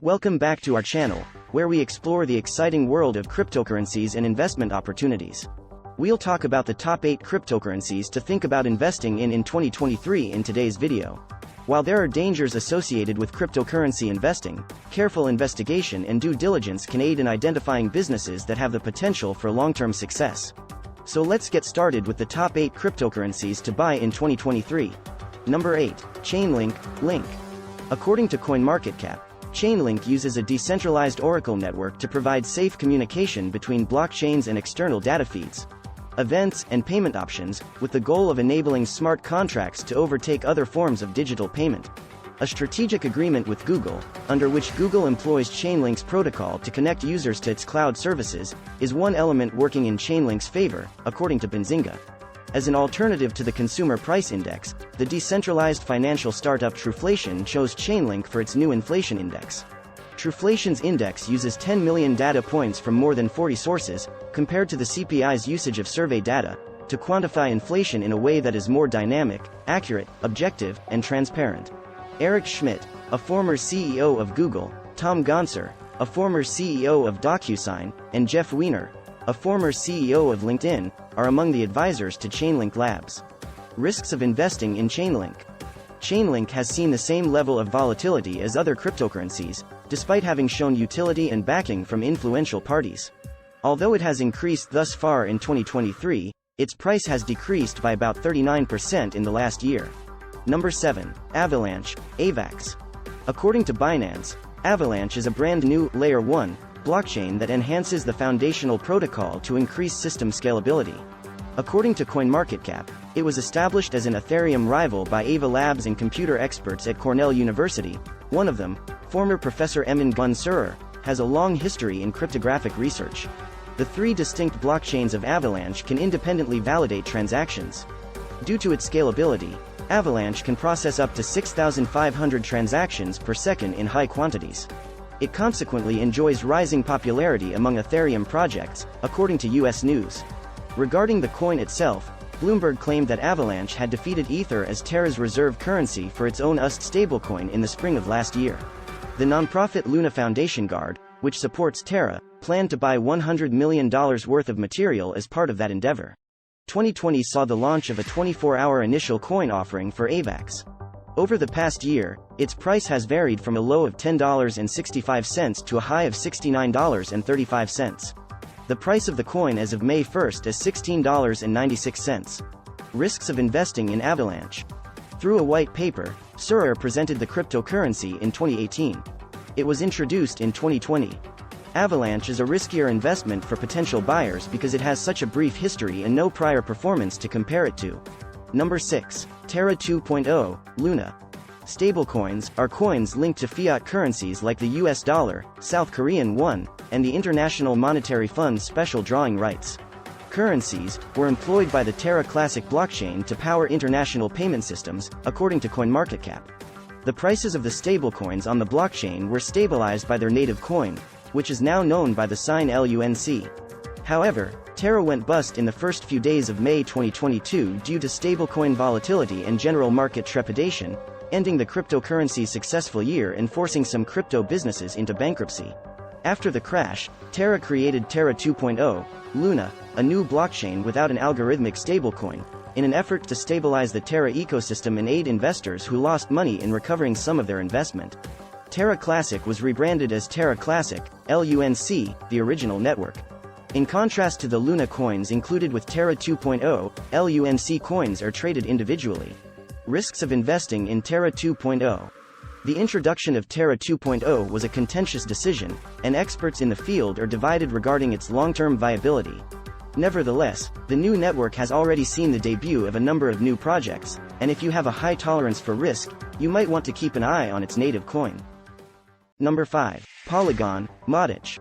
Welcome back to our channel, where we explore the exciting world of cryptocurrencies and investment opportunities. We'll talk about the top 8 cryptocurrencies to think about investing in 2023 in today's video. While there are dangers associated with cryptocurrency investing, careful investigation and due diligence can aid in identifying businesses that have the potential for long-term success. So let's get started with the top 8 cryptocurrencies to buy in 2023. Number 8. Chainlink, Link. According to CoinMarketCap, Chainlink uses a decentralized oracle network to provide safe communication between blockchains and external data feeds, events, and payment options, with the goal of enabling smart contracts to overtake other forms of digital payment. A strategic agreement with Google, under which Google employs Chainlink's protocol to connect users to its cloud services, is one element working in Chainlink's favor, according to Benzinga. As an alternative to the Consumer Price Index, the decentralized financial startup Truflation chose Chainlink for its new inflation index. Truflation's index uses 10 million data points from more than 40 sources, compared to the CPI's usage of survey data, to quantify inflation in a way that is more dynamic, accurate, objective, and transparent. Eric Schmidt, a former CEO of Google, Tom Gonser, a former CEO of DocuSign, and Jeff Weiner, a former CEO of LinkedIn, are among the advisors to Chainlink Labs. Risks of investing in Chainlink. Chainlink has seen the same level of volatility as other cryptocurrencies, despite having shown utility and backing from influential parties. Although it has increased thus far in 2023, its price has decreased by about 39% in the last year. Number 7. Avalanche, AVAX. According to Binance, Avalanche is a brand new, Layer 1, blockchain that enhances the foundational protocol to increase system scalability. According to CoinMarketCap, it was established as an Ethereum rival by Ava Labs and computer experts at Cornell University. One of them, former Professor Emin Gun-Surer, has a long history in cryptographic research. The 3 distinct blockchains of Avalanche can independently validate transactions. Due to its scalability, Avalanche can process up to 6,500 transactions per second in high quantities. It consequently enjoys rising popularity among Ethereum projects, according to US News. Regarding the coin itself, Bloomberg claimed that Avalanche had defeated Ether as Terra's reserve currency for its own UST stablecoin in the spring of last year. The nonprofit Luna Foundation Guard, which supports Terra, planned to buy $100 million worth of material as part of that endeavor. 2020 saw the launch of a 24-hour initial coin offering for AVAX. Over the past year, its price has varied from a low of $10.65 to a high of $69.35. The price of the coin as of May 1 is $16.96. Risks of investing in Avalanche. Through a white paper, Surer presented the cryptocurrency in 2018. It was introduced in 2020. Avalanche is a riskier investment for potential buyers because it has such a brief history and no prior performance to compare it to. Number 6. Terra 2.0, Luna. Stablecoins are coins linked to fiat currencies like the US dollar, South Korean won, and the International Monetary Fund's special drawing rights. Currencies were employed by the Terra Classic blockchain to power international payment systems, according to CoinMarketCap. The prices of the stablecoins on the blockchain were stabilized by their native coin, which is now known by the sign LUNC. However, Terra went bust in the first few days of May 2022 due to stablecoin volatility and general market trepidation, ending the cryptocurrency's successful year and forcing some crypto businesses into bankruptcy. After the crash, Terra created Terra 2.0, Luna, a new blockchain without an algorithmic stablecoin, in an effort to stabilize the Terra ecosystem and aid investors who lost money in recovering some of their investment. Terra Classic was rebranded as Terra Classic, LUNC, the original network. In contrast to the Luna coins included with Terra 2.0, LUNC coins are traded individually. Risks of investing in Terra 2.0. The introduction of Terra 2.0 was a contentious decision, and experts in the field are divided regarding its long-term viability. Nevertheless, the new network has already seen the debut of a number of new projects, and if you have a high tolerance for risk, you might want to keep an eye on its native coin. Number 5. Polygon, MATIC.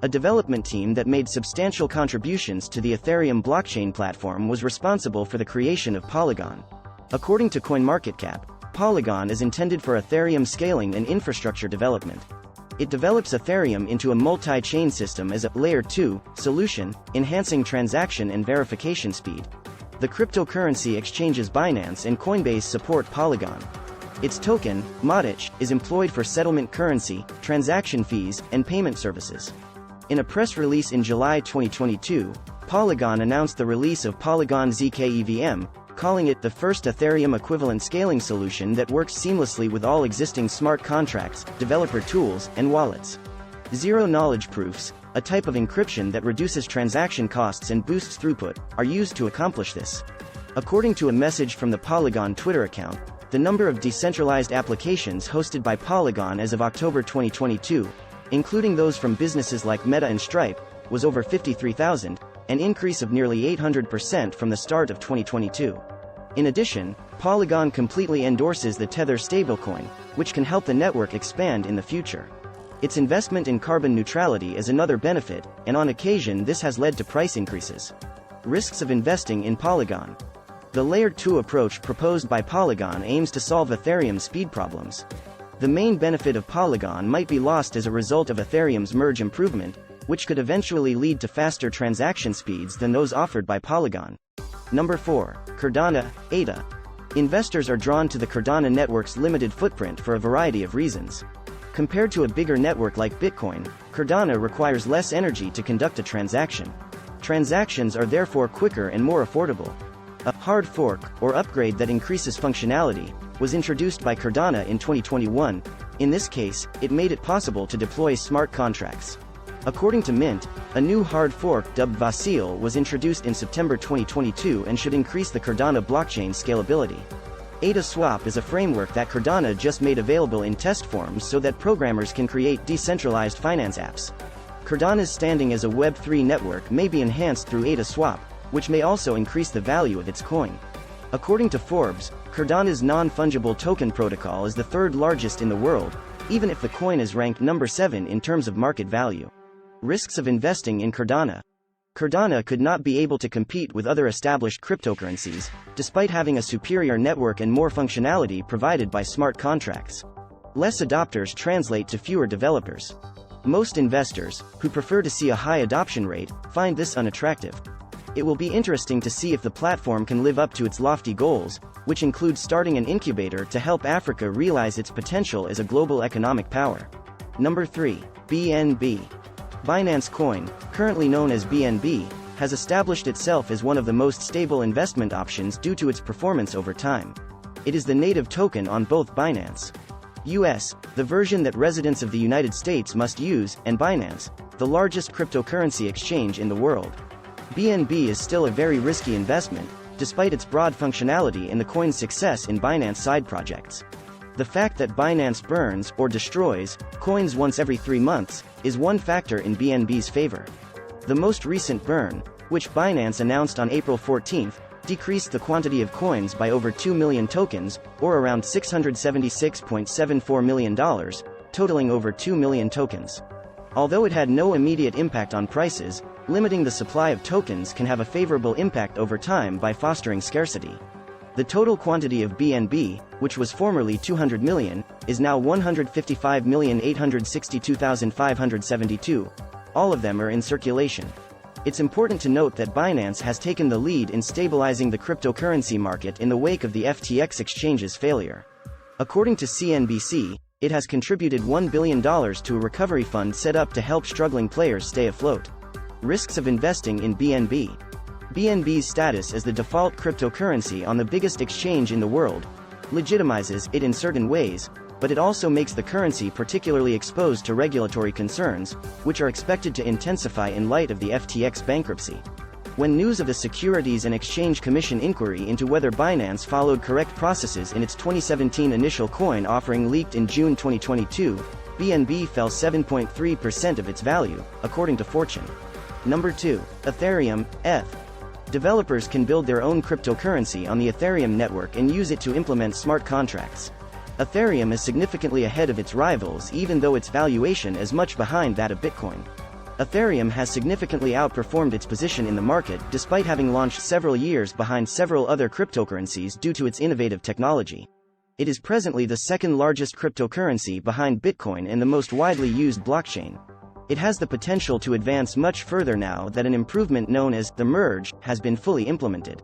A development team that made substantial contributions to the Ethereum blockchain platform was responsible for the creation of Polygon. According to CoinMarketCap, Polygon is intended for Ethereum scaling and infrastructure development. It develops Ethereum into a multi-chain system as a Layer 2 solution, enhancing transaction and verification speed. The cryptocurrency exchanges Binance and Coinbase support Polygon. Its token, MATIC, is employed for settlement currency, transaction fees, and payment services. In a press release in July 2022, Polygon announced the release of Polygon ZK-EVM, calling it the first Ethereum equivalent scaling solution that works seamlessly with all existing smart contracts, developer tools, and wallets. Zero-knowledge proofs, a type of encryption that reduces transaction costs and boosts throughput, are used to accomplish this. According to a message from the Polygon Twitter account, the number of decentralized applications hosted by Polygon as of October 2022, including those from businesses like Meta and Stripe, was over 53,000, an increase of nearly 800% from the start of 2022. In addition, Polygon completely endorses the Tether stablecoin, which can help the network expand in the future. Its investment in carbon neutrality is another benefit, and on occasion this has led to price increases. Risks of investing in Polygon. The Layer 2 approach proposed by Polygon aims to solve Ethereum's speed problems. The main benefit of Polygon might be lost as a result of Ethereum's merge improvement, which could eventually lead to faster transaction speeds than those offered by Polygon. Number 4. Cardano, ADA. Investors are drawn to the Cardano network's limited footprint for a variety of reasons. Compared to a bigger network like Bitcoin, Cardano requires less energy to conduct a transaction. Transactions are therefore quicker and more affordable. A hard fork, or upgrade that increases functionality, was introduced by Cardano in 2021. In this case, it made it possible to deploy smart contracts. According to Mint, a new hard fork dubbed Vasil was introduced in September 2022 and should increase the Cardano blockchain scalability. ADA Swap is a framework that Cardano just made available in test forms so that programmers can create decentralized finance apps. Cardano's standing as a Web3 network may be enhanced through ADA Swap, which may also increase the value of its coin. According to Forbes, Cardano's non-fungible token protocol is the third largest in the world, even if the coin is ranked number 7 in terms of market value. Risks of investing in Cardano. Cardano could not be able to compete with other established cryptocurrencies, despite having a superior network and more functionality provided by smart contracts. Less adopters translate to fewer developers. Most investors, who prefer to see a high adoption rate, find this unattractive. It will be interesting to see if the platform can live up to its lofty goals, which include starting an incubator to help Africa realize its potential as a global economic power. Number 3. BNB. Binance Coin, currently known as BNB, has established itself as one of the most stable investment options due to its performance over time. It is the native token on both Binance US, the version that residents of the United States must use, and Binance, the largest cryptocurrency exchange in the world. BNB is still a very risky investment, despite its broad functionality and the coin's success in Binance side projects. The fact that Binance burns, or destroys, coins once every 3 months, is one factor in BNB's favor. The most recent burn, which Binance announced on April 14, decreased the quantity of coins by over 2 million tokens, or around $676.74 million, totaling over 2 million tokens. Although it had no immediate impact on prices, limiting the supply of tokens can have a favorable impact over time by fostering scarcity. The total quantity of BNB, which was formerly 200 million, is now 155,862,572. All of them are in circulation. It's important to note that Binance has taken the lead in stabilizing the cryptocurrency market in the wake of the FTX exchange's failure. According to CNBC, it has contributed $1 billion to a recovery fund set up to help struggling players stay afloat. Risks of investing in BNB. BNB's status as the default cryptocurrency on the biggest exchange in the world legitimizes it in certain ways, but it also makes the currency particularly exposed to regulatory concerns, which are expected to intensify in light of the FTX bankruptcy. When news of the Securities and Exchange Commission inquiry into whether Binance followed correct processes in its 2017 initial coin offering leaked in June 2022, BNB fell 7.3% of its value, according to Fortune. Number 2. Ethereum, ETH. Developers can build their own cryptocurrency on the Ethereum network and use it to implement smart contracts. Ethereum is significantly ahead of its rivals even though its valuation is much behind that of Bitcoin. Ethereum has significantly outperformed its position in the market despite having launched several years behind several other cryptocurrencies due to its innovative technology. It is presently the second largest cryptocurrency behind Bitcoin and the most widely used blockchain. It has the potential to advance much further now that an improvement known as the merge has been fully implemented.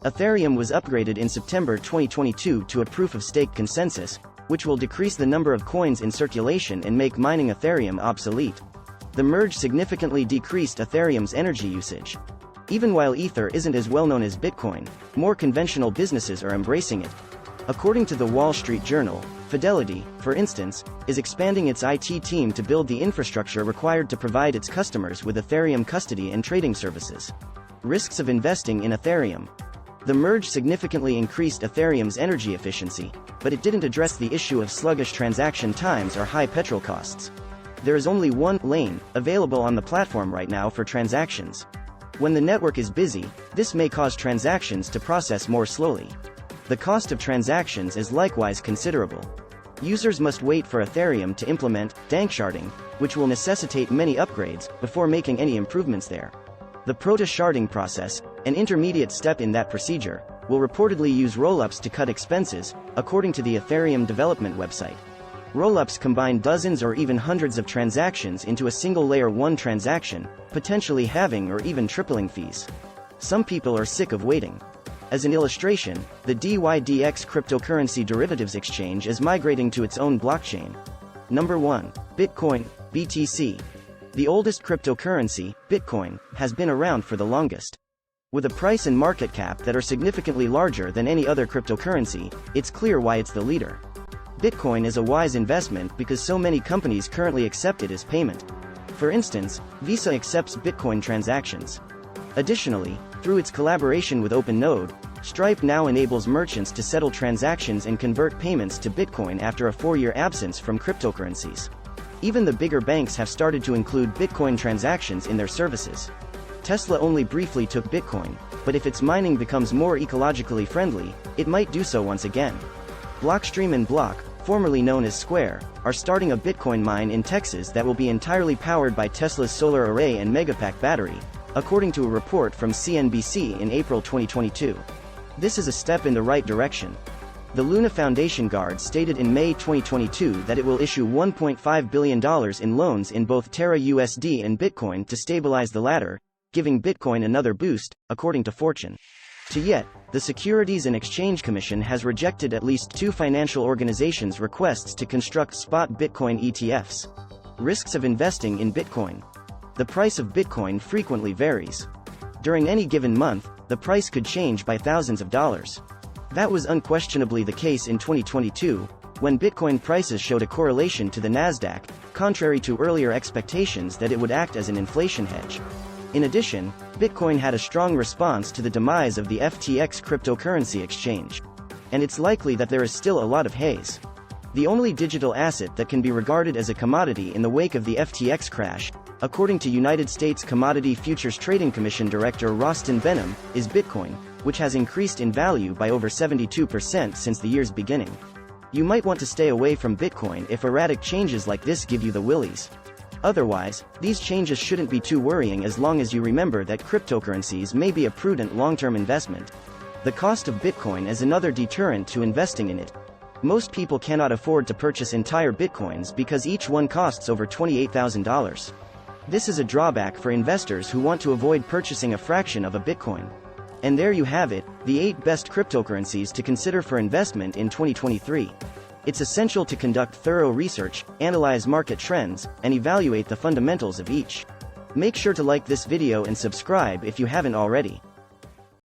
Ethereum was upgraded in September 2022 to a proof-of-stake consensus, which will decrease the number of coins in circulation and make mining Ethereum obsolete. The merge significantly decreased Ethereum's energy usage. Even while Ether isn't as well known as Bitcoin, more conventional businesses are embracing it. According to the Wall Street Journal, Fidelity, for instance, is expanding its IT team to build the infrastructure required to provide its customers with Ethereum custody and trading services. Risks of investing in Ethereum. The merge significantly increased Ethereum's energy efficiency, but it didn't address the issue of sluggish transaction times or high petrol costs. There is only one lane available on the platform right now for transactions. When the network is busy, this may cause transactions to process more slowly. The cost of transactions is likewise considerable. Users must wait for Ethereum to implement danksharding, which will necessitate many upgrades before making any improvements there. The proto-sharding process, an intermediate step in that procedure, will reportedly use rollups to cut expenses, according to the Ethereum development website. Rollups combine dozens or even hundreds of transactions into a single layer 1 transaction, potentially halving or even tripling fees. Some people are sick of waiting. As an illustration, the DYDX cryptocurrency derivatives exchange is migrating to its own blockchain. Number 1. Bitcoin, BTC. The oldest cryptocurrency, Bitcoin, has been around for the longest. With a price and market cap that are significantly larger than any other cryptocurrency, it's clear why it's the leader. Bitcoin is a wise investment because so many companies currently accept it as payment. For instance, Visa accepts Bitcoin transactions. Additionally, through its collaboration with OpenNode, Stripe now enables merchants to settle transactions and convert payments to Bitcoin after a 4-year absence from cryptocurrencies. Even the bigger banks have started to include Bitcoin transactions in their services. Tesla only briefly took Bitcoin, but if its mining becomes more ecologically friendly, it might do so once again. Blockstream and Block, formerly known as Square, are starting a Bitcoin mine in Texas that will be entirely powered by Tesla's solar array and Megapack battery, according to a report from CNBC in April 2022. This is a step in the right direction. The Luna Foundation Guard stated in May 2022 that it will issue $1.5 billion in loans in both Terra USD and Bitcoin to stabilize the latter, giving Bitcoin another boost, according to Fortune. Yet, the Securities and Exchange Commission has rejected at least 2 financial organizations' requests to construct spot Bitcoin ETFs. Risks of investing in Bitcoin. The price of Bitcoin frequently varies. During any given month, the price could change by thousands of dollars. That was unquestionably the case in 2022, when Bitcoin prices showed a correlation to the Nasdaq, contrary to earlier expectations that it would act as an inflation hedge. In addition, Bitcoin had a strong response to the demise of the FTX cryptocurrency exchange. And it's likely that there is still a lot of haze. The only digital asset that can be regarded as a commodity in the wake of the FTX crash, according to United States Commodity Futures Trading Commission Director Rostin Benham, is Bitcoin, which has increased in value by over 72% since the year's beginning. You might want to stay away from Bitcoin if erratic changes like this give you the willies. Otherwise, these changes shouldn't be too worrying as long as you remember that cryptocurrencies may be a prudent long-term investment. The cost of Bitcoin is another deterrent to investing in it. Most people cannot afford to purchase entire Bitcoins because each one costs over $28,000. This is a drawback for investors who want to avoid purchasing a fraction of a Bitcoin. And there you have it, the 8 best cryptocurrencies to consider for investment in 2023. It's essential to conduct thorough research, analyze market trends, and evaluate the fundamentals of each. Make sure to like this video and subscribe if you haven't already.